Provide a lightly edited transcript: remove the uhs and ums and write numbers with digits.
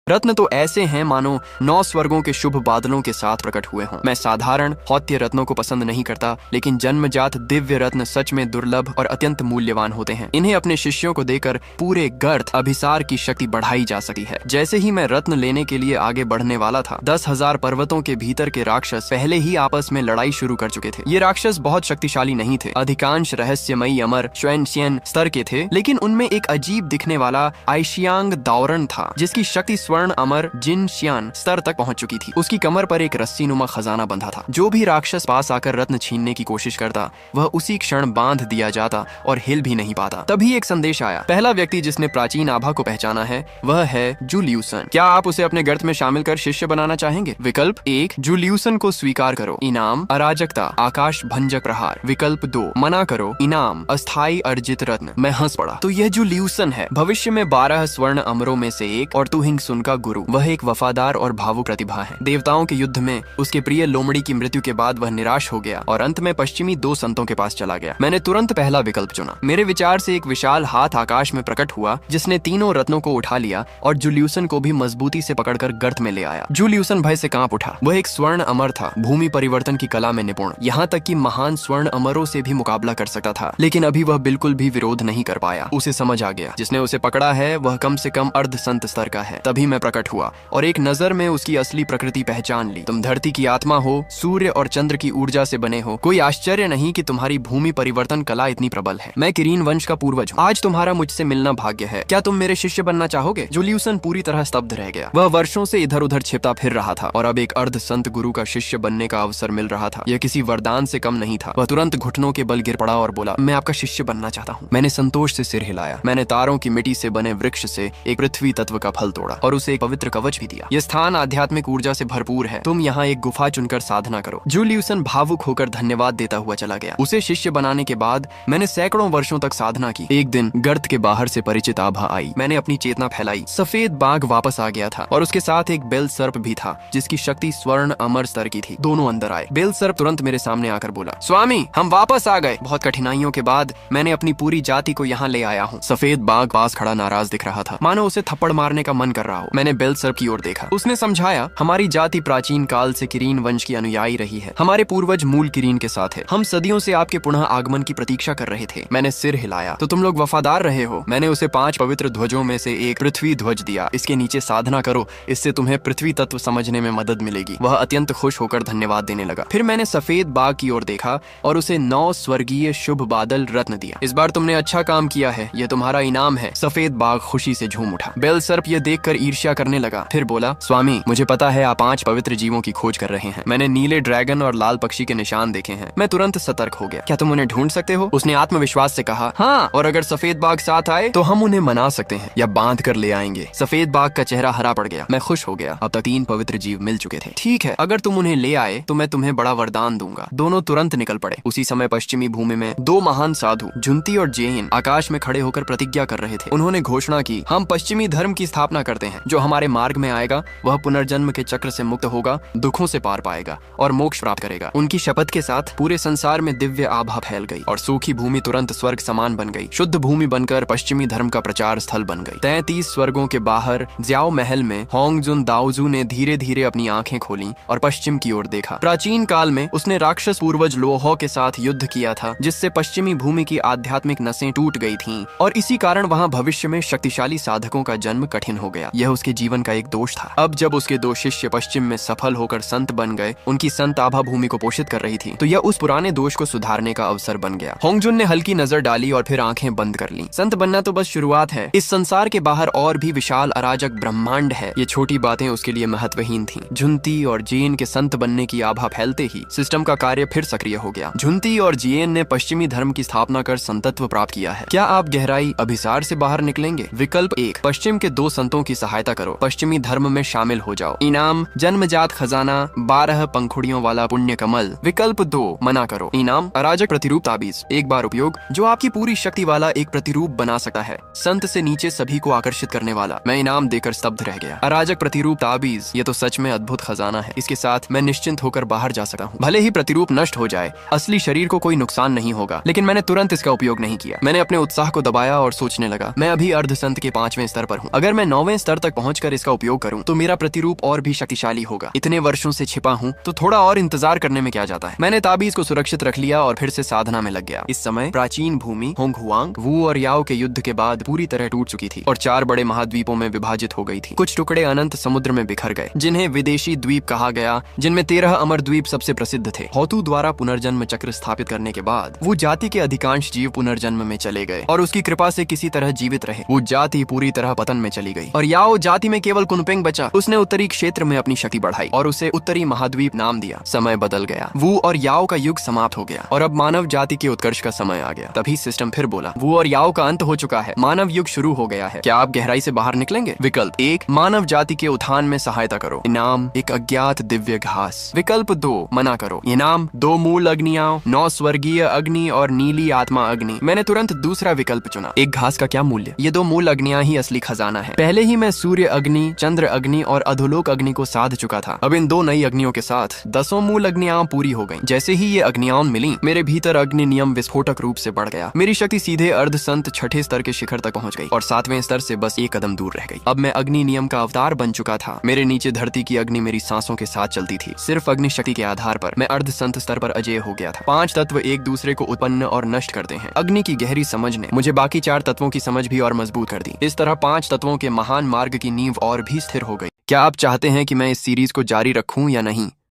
रत्न तो ऐसे हैं मानो 9 स्वर्गों के शुभ बादलों के साथ प्रकट हुए हों। मैं साधारण हौत्य रत्नों को पसंद नहीं करता, लेकिन जन्मजात दिव्य रत्न सच में दुर्लभ और अत्यंत मूल्यवान होते हैं। इन्हें अपने शिष्यों को देकर पूरे गर्त अभिसार की शक्ति बढ़ाई जा सकती है। जैसे ही मैं रत्न लेने के लिए आगे बढ़ने वाला था, 10,000 पर्वतों के भीतर के राक्षस पहले ही आपस में लड़ाई शुरू कर चुके थे। ये राक्षस बहुत शक्तिशाली नहीं थे, अधिकांश रहस्यमयी अमर श्वेनशियन स्तर के थे, लेकिन उनमें एक अजीब दिखने वाला आइशियांग दावरन था जिसकी शक्ति स्वर्ण अमर जिनशियान स्तर तक पहुंच चुकी थी। उसकी कमर पर एक रस्सीनुमा खजाना बंधा था। जो भी राक्षस पास आकर रत्न छीनने की कोशिश करता, वह उसी क्षण बांध दिया जाता और हिल भी नहीं पाता। तभी एक संदेश आया। पहला व्यक्ति जिसने प्राचीन आभा को पहचाना है वह है जूलियूसन। क्या आप उसे अपने गर्त में शामिल कर शिष्य बनाना चाहेंगे? विकल्प 1, जूलियूसन को स्वीकार करो, इनाम अराजकता आकाश भंजक प्रहार। विकल्प 2, मना करो, इनाम अस्थाई अर्जित रत्न। मैं हंस पड़ा। तो यह जूलियूसन है, भविष्य में 12 स्वर्ण अमरों में से एक और तुहिंग सुन का गुरु। वह एक वफादार और भावुक प्रतिभा है। देवताओं के युद्ध में उसके प्रिय लोमड़ी की मृत्यु के बाद वह निराश हो गया और अंत में पश्चिमी 2 संतों के पास चला गया। मैंने तुरंत पहला विकल्प चुना। मेरे विचार से एक विशाल हाथ आकाश में प्रकट हुआ जिसने तीनों रत्नों को उठा लिया और जूलियूसन को भी मजबूती से पकड़कर गर्त में ले आया। जूलियूसन भय से कांप उठा। वह एक स्वर्ण अमर था, भूमि परिवर्तन की कला में निपुण, यहाँ तक कि महान स्वर्ण अमरों से भी मुकाबला कर सकता था। लेकिन अभी वह बिल्कुल भी विरोध नहीं कर पाया। उसे समझ आ गया जिसने उसे पकड़ा है वह कम से कम अर्ध संत स्तर का है। तभी मैं प्रकट हुआ और एक नजर में उसकी असली प्रकृति पहचान ली। तुम धरती की आत्मा हो, सूर्य और चंद्र की ऊर्जा से बने हो। कोई आश्चर्य नहीं कि तुम्हारी भूमि परिवर्तन कला इतनी प्रबल है। मैं किरीन वंश का पूर्वज हूँ। आज तुम्हारा मुझसे मिलना भाग्य है। क्या तुम मेरे शिष्य बनना चाहोगे? जूलियूसन पूरी तरह स्तब्ध रह गया। वह वर्षों से इधर उधर छिपता फिर रहा था और अब एक अर्ध संत गुरु का शिष्य बनने का अवसर मिल रहा था। यह किसी वरदान से कम नहीं था। वह तुरंत घुटनों के बल गिर पड़ा और बोला, मैं आपका शिष्य बनना चाहता हूँ। मैंने संतोष से सिर हिलाया। मैंने तारों की मिट्टी से बने वृक्ष से एक पृथ्वी तत्व का फल तोड़ा और उसे एक पवित्र कवच भी दिया। यह स्थान आध्यात्मिक ऊर्जा से भरपूर है। तुम यहाँ एक गुफा चुनकर साधना करो। जूलियूसन भावुक होकर धन्यवाद देता हुआ चला गया। उसे शिष्य बनाने के बाद मैंने सैकड़ों वर्षों तक साधना की। एक दिन गर्त के बाहर से परिचित आभा आई। मैंने अपनी चेतना फैलाई। सफेद बाघ वापस आ गया था और उसके साथ एक बेल सर्प भी था जिसकी शक्ति स्वर्ण अमर स्तर की थी। दोनों अंदर आए। बेल सर्प तुरंत मेरे सामने आकर बोला, स्वामी हम वापस आ गए। बहुत कठिनाइयों के बाद मैंने अपनी पूरी जाति को यहाँ ले आया हूँ। सफेद बाघ पास खड़ा नाराज दिख रहा था, मानो उसे थप्पड़ मारने का मन कर रहा हो। मैंने बेल सर्प की ओर देखा। उसने समझाया, हमारी जाति प्राचीन काल से किरीन वंश की अनुयायी रही है। हमारे पूर्वज मूल किरीन के साथ है। हम सदियों से आपके पुनः आगमन की प्रतीक्षा कर रहे थे। मैंने सिर हिलाया। तो तुम लोग वफादार रहे हो। मैंने उसे 5 पवित्र ध्वजों में से एक पृथ्वी ध्वज दिया। इसके नीचे साधना करो, इससे तुम्हें पृथ्वी तत्व समझने में मदद मिलेगी। वह अत्यंत खुश होकर धन्यवाद देने लगा। फिर मैंने सफेद बाघ की ओर देखा और उसे 9 स्वर्गीय शुभ बादल रत्न दिया। इस बार तुमने अच्छा काम किया है, यह तुम्हारा इनाम है। सफेद बाघ खुशी से झूम उठा। बेल सर्प यह देखकर ईर्ष्या करने लगा। फिर बोला, स्वामी मुझे पता है आप 5 पवित्र जीवों की खोज कर रहे हैं। मैंने नीले ड्रैगन और लाल पक्षी के निशान देखे हैं। मैं तुरंत सतर्क हो गया। क्या तुम उन्हें ढूंढ सकते हो? उसने आत्मविश्वास से कहा, हाँ, और अगर सफेद बाघ साथ आए तो हम उन्हें मना सकते हैं या बांध कर ले आएंगे। सफेद बाघ का चेहरा हरा पड़ गया। मैं खुश हो गया। अब तक 3 पवित्र जीव मिल चुके थे। ठीक है, अगर तुम उन्हें ले आए तो मैं तुम्हें बड़ा वरदान दूंगा। दोनों तुरंत निकल पड़े। उसी समय पश्चिमी भूमि में 2 महान साधु जुंती और जेन आकाश में खड़े होकर प्रतिज्ञा कर रहे थे। उन्होंने घोषणा की, हम पश्चिमी धर्म की स्थापना करते हैं। जो हमारे मार्ग में आएगा वह पुनर्जन्म के चक्र से मुक्त होगा, दुखों से पार पाएगा और मोक्ष प्राप्त करेगा। उनकी शपथ के साथ पूरे संसार में दिव्य आभा फैल गई और सूखी भूमि तुरंत स्वर्ग समान बन गई। शुद्ध भूमि बनकर पश्चिमी धर्म का प्रचार स्थल बन गई। 33 स्वर्गों के बाहर ज्याओ महल में होंगजुन दाओजू ने धीरे धीरे अपनी आंखें खोली और पश्चिम की ओर देखा। प्राचीन काल में उसने राक्षस पूर्वज लोहो के साथ युद्ध किया था, जिससे पश्चिमी भूमि की आध्यात्मिक नसें टूट गई थीं और इसी कारण वहां भविष्य में शक्तिशाली साधकों का जन्म कठिन हो गया। यह उसके जीवन का एक दोष था। अब जब उसके 2 शिष्य पश्चिम में सफल होकर संत बन गए, उनकी संत आभा भूमि को पोषित कर रही थी, तो यह उस पुराने दोष को सुधारने का अवसर बन गया। होंगजुन ने हल्की नजर डाली और फिर आंखें बंद कर ली। संत बनना तो बस शुरुआत है। इस संसार के बाहर और भी विशाल अराजक ब्रह्मांड है। ये छोटी बातें उसके लिए महत्वहीन थीं। झुंती और जियेन के संत बनने की आभा फैलते ही सिस्टम का कार्य फिर सक्रिय हो गया। झुंती और जियेन ने पश्चिमी धर्म की स्थापना कर संतत्व प्राप्त किया है। क्या आप गहराई अभिसार से बाहर निकलेंगे? विकल्प 1, पश्चिम के 2 संतों की सहायता करो, पश्चिमी धर्म में शामिल हो जाओ। इनाम जन्मजात खजाना, 12 पंखुड़ियों वाला पुण्य कमल। विकल्प 2, मना करो। इनाम अराजक प्रतिरूप ताबीज, एक बार उपयोग, जो आपकी पूरी शक्ति वाला एक प्रतिरूप बना सकता है, संत से नीचे सभी को आकर्षित करने वाला। मैं इनाम देकर स्तब्ध रह गया। अराजक प्रतिरूप ताबीज, ये तो सच में अद्भुत खजाना है। इसके साथ मैं निश्चिंत होकर बाहर जा सकता हूँ। भले ही प्रतिरूप नष्ट हो जाए, असली शरीर को कोई नुकसान नहीं होगा। लेकिन मैंने तुरंत इसका उपयोग नहीं किया। मैंने अपने उत्साह को दबाया और सोचने लगा, मैं अभी अर्ध संत के 5वें स्तर पर हूँ। अगर मैं 9वें स्तर तक पहुंचकर इसका उपयोग करूं तो मेरा प्रतिरूप और भी शक्तिशाली होगा। इतने वर्षों से छिपा हूं तो थोड़ा और इंतजार करने में क्या जाता है। मैंने ताबीज को सुरक्षित रख लिया और फिर से साधना में लग गया। इस समय प्राचीन भूमि होंगहुआंग वू और याओ के युद्ध के बाद पूरी तरह टूट चुकी थी और 4 बड़े महाद्वीपों में विभाजित हो गई थी। कुछ टुकड़े अनंत समुद्र में बिखर गए, जिन्हें विदेशी द्वीप कहा गया, जिनमें 13 अमर द्वीप सबसे प्रसिद्ध थे। होतु द्वारा पुनर्जन्म चक्र स्थापित करने के बाद वो जाति के अधिकांश जीव पुनर्जन्म में चले गए और उसकी कृपा से किसी तरह जीवित रहे। वो जाति पूरी तरह पतन में चली गई और याओ जाति में केवल कुनपेंग बचा। उसने उत्तरी क्षेत्र में अपनी शक्ति बढ़ाई और उसे उत्तरी महाद्वीप नाम दिया। समय बदल गया, वू और याओ का युग समाप्त हो गया और अब मानव जाति के उत्कर्ष का समय आ गया। तभी सिस्टम फिर बोला, वू और याओ का अंत हो चुका है, मानव युग शुरू हो गया है। क्या आप गहराई से बाहर निकलेंगे? विकल्प 1, मानव जाति के उत्थान में सहायता करो। इनाम, एक अज्ञात दिव्य घास। विकल्प 2, मना करो। इनाम, 2 मूल अग्नियां, 9 स्वर्गीय अग्नि और नीली आत्मा अग्नि। मैंने तुरंत दूसरा विकल्प चुना। एक घास का क्या मूल्य? ये 2 मूल अग्नियां ही असली खजाना है। पहले ही मैं सूर्य अग्नि, चंद्र अग्नि और अधोलोक अग्नि को साध चुका था। अब इन 2 नई अग्नियों के साथ 10 मूल अग्नियां पूरी हो गईं। जैसे ही ये अग्नियां मिली, मेरे भीतर अग्नि नियम विस्फोटक रूप से बढ़ गया। मेरी शक्ति सीधे अर्ध संत 6ठे स्तर के शिखर तक पहुंच गई और 7वें स्तर से बस 1 कदम दूर रह गई। अब मैं अग्नि नियम का अवतार बन चुका था। मेरे नीचे धरती की अग्नि मेरी सांसों के साथ चलती थी। सिर्फ अग्नि शक्ति के आधार पर मैं अर्ध संत स्तर पर अजेय हो गया था। 5 तत्व एक दूसरे को उत्पन्न और नष्ट करते हैं। अग्नि की गहरी समझ ने मुझे बाकी 4 तत्वों की समझ भी और मजबूत कर दी। इस तरह 5 तत्वों के महान मार्ग की नींव और भी स्थिर हो गई। क्या आप चाहते हैं कि मैं इस सीरीज को जारी रखूं या नहीं?